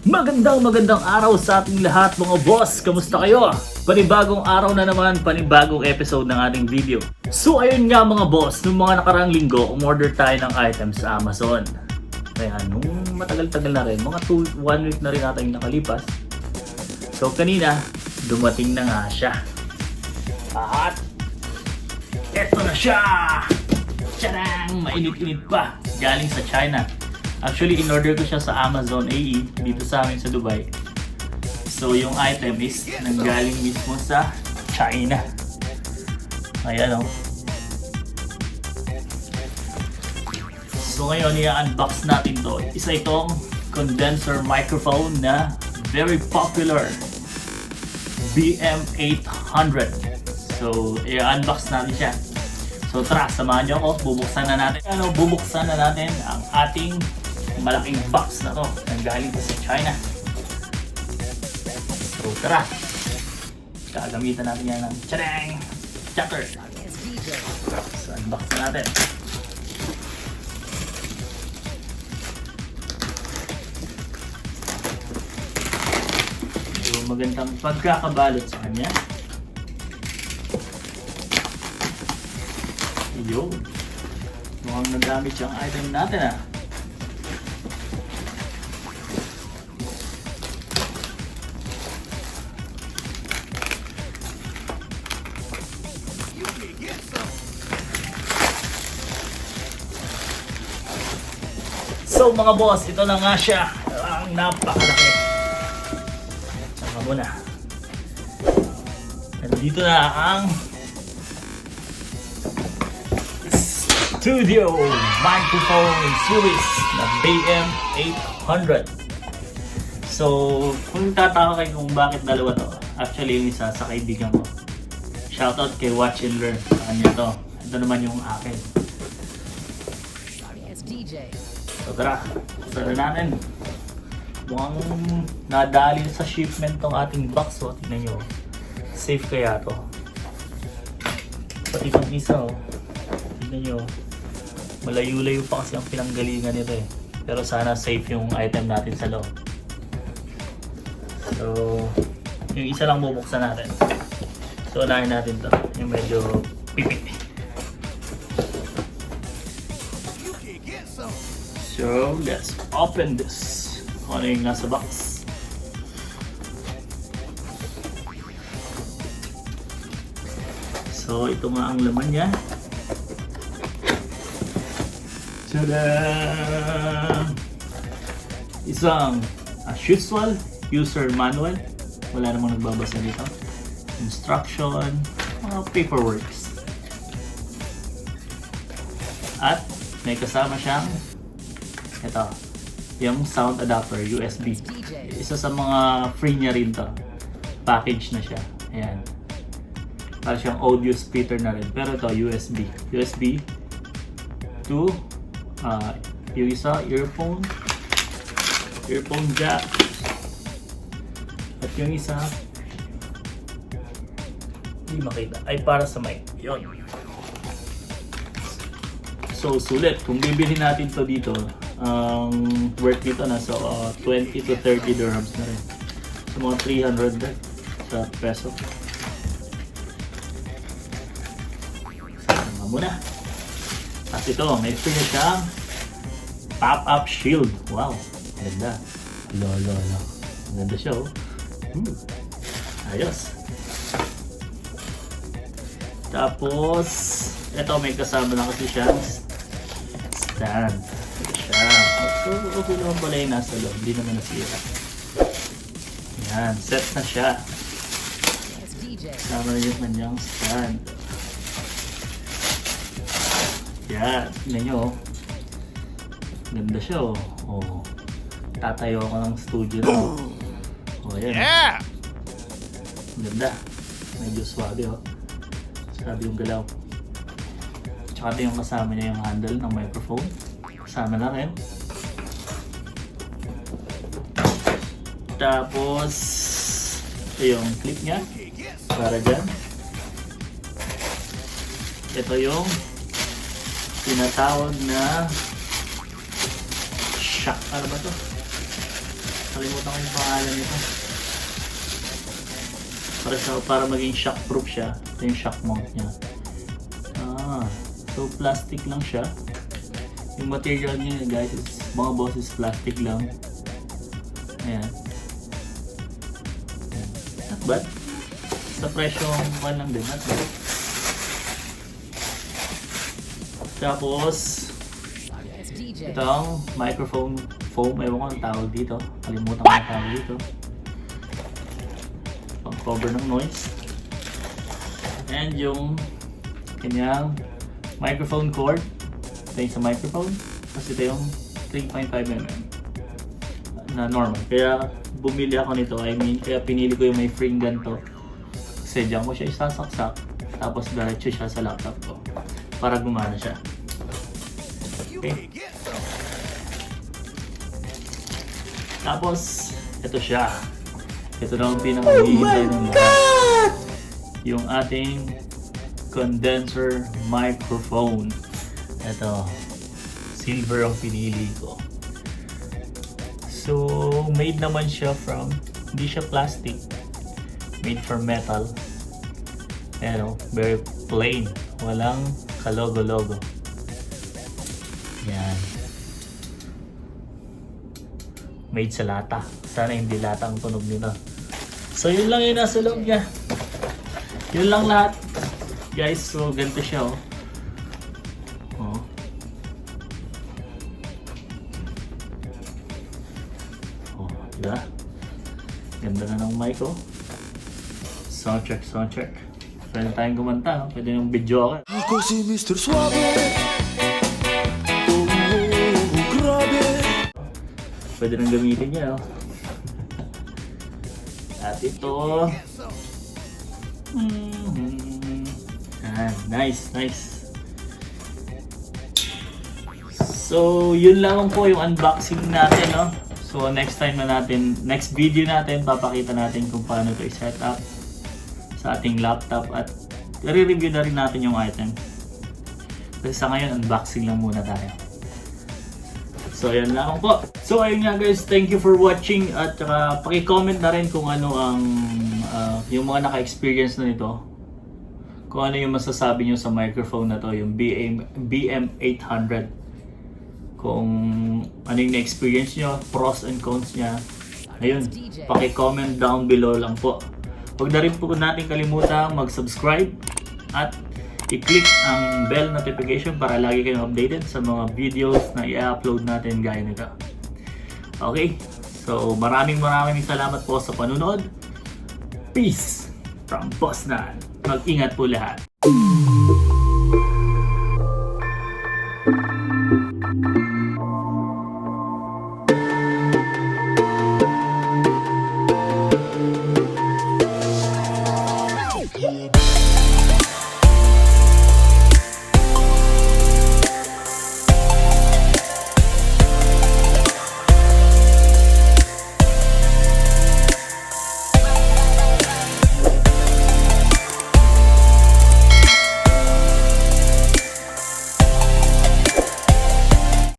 Magandang araw sa ating lahat mga boss! Kamusta kayo? Panibagong araw na naman, panibagong episode ng ating video. So ayun nga mga boss, nung mga nakaraang linggo, umorder tayo ng items sa Amazon. Kaya nung matagal-tagal na rin, mga 1 week na rin natin nakalipas. So kanina, dumating na nga siya. At eto na siya! Tadang! Mainit-init pa, galing sa China. Actually, in-order ko siya sa Amazon AE dito sa amin sa Dubai. So, yung item is nanggaling mismo sa China. Ayan o. So, ngayon, i-unbox natin to. Isa itong condenser microphone na very popular. BM800. So, i-unbox natin siya. So, tara, samahan niyo ako. Bubuksan na natin ang ating malaking box na to nang galing pa sa China. So tara, gagamitan natin yan ng tadang cutter. So unbox na natin. So magandang pagkakabalot sa kanya. Yun, mukhang nagamit yung item natin ah. So mga boss, ito na nga siya. Ang napakalaki. Saka muna. Nandito na ang Studio Microphone Series na BM800. So, kung tataka kayo kung bakit dalawa to, actually yung isa sa kaibigan ko. Shoutout kay Watch and Learn. Sa kanya to. Ito naman yung akin. So tara, start natin. Mukhang nadali sa shipment tong ating box. So, tignan nyo. Safe kaya to. Pati itong isa oh. Tignan nyo. Malayo-layo pa kasi ang pinanggalingan nito eh. Pero sana safe yung item natin sa loob. So, yung isa lang bubuksan natin. So, unahin natin to. Yung medyo pipit. So, let's open this. Ano yung nasa box? So, ito nga ang laman niya. Tada! Isang as usual, user manual. Wala namang nagbabasa dito. Instruction, mga paperworks. At may kasama siyang ito, yung sound adapter, USB. Isa sa mga free niya rin to. Package na siya. Ayan. Para siyang audio speaker na rin. Pero ito, USB. USB to yung isa, earphone jack. At yung isa, hindi makita. Ay, para sa mic. Yun. So, sulit. Kung bibili natin to dito, ang worth dito nasa 20 to 30 dirhams na rin. So mga 300 sa peso. Sama muna. At ito, may free na siyang pop-up shield. Wow, ganda. Lolo. Ganda siya oh. Ayos. Tapos, ito may kasama lang kasi siyang stand. So, okay naman pala yung nasa loob. Hindi naman nasira. Yan, set na siya. Sama na yung kanyang stand. Yan, tignan nyo. Ganda siya oh. Oh. Tatayo ako ng studio na. Oh, yan. Yeah! Ganda. Medyo swabe oh. Swabe yung galaw. Tsaka ito yung kasama niya yung handle ng microphone. Kasama na rin. Tapos, ito yung clip niya. Para dyan. Ito yung tinatawag na shock. Ano ba ito? Nakalimutan ko yung pangalan nito. Para maging shockproof siya. Ito yung shock mount niya. So plastic lang siya. Yung material niya guys is, mga boss, is plastic lang. Ayan. Not bad. Sa presyong lang din, not bad. Tapos itong microphone foam, ewan ko ang tawag dito, kalimutan ko ang tawag dito, pang cover ng noise. And yung kanyang microphone cord, ito yung sa microphone, kasi ito yung 3.5mm na normal. Kaya bumili ako nito, kaya pinili ko yung may frame ganito, kasi dyan ko siya isasaksak, tapos diretso siya sa laptop ko para gumana siya. Okay. Tapos, ito siya. Ito na ang pinakahihintay ng lahat. Yung ating condenser microphone. Ito, silver ang pinili ko. So, made naman siya from, hindi siya plastic. Made from metal. Pero, very plain. Walang kalogo-logo. Yan. Made sa lata. Sana hindi lata ang tunog nito. So yun lang yung nasa loob niya. Yun lang lahat. Guys, so ganito siya oh. Diba? Ganda na ng mic oh. Sound check, sound check. Pwede tayong kumanta, oh. Pwede yung video ako. Ako si Mr. Suave. Pwede nang gamitin niya, no? At ito... nice, nice. So, yun lang po yung unboxing natin, no? So, next video natin, papakita natin kung paano ito i-set up sa ating laptop at i-review na rin natin yung item. Kasi sa ngayon, unboxing lang muna tayo. So, yan lang po. So, ayun nga guys, thank you for watching at paki-comment na rin kung ano ang yung mga naka-experience na nito. Kung ano yung masasabi nyo sa microphone na to, yung BM800. Kung ano yung na-experience nyo, pros and cons niya. Ayun, paki-comment down below lang po. Huwag na rin po natin kalimutan mag-subscribe at i-click ang bell notification para lagi kayong updated sa mga videos na i-upload natin gaya nito. Okay, so maraming salamat po sa panunod. Peace from Boss Nan. Mag-ingat po lahat.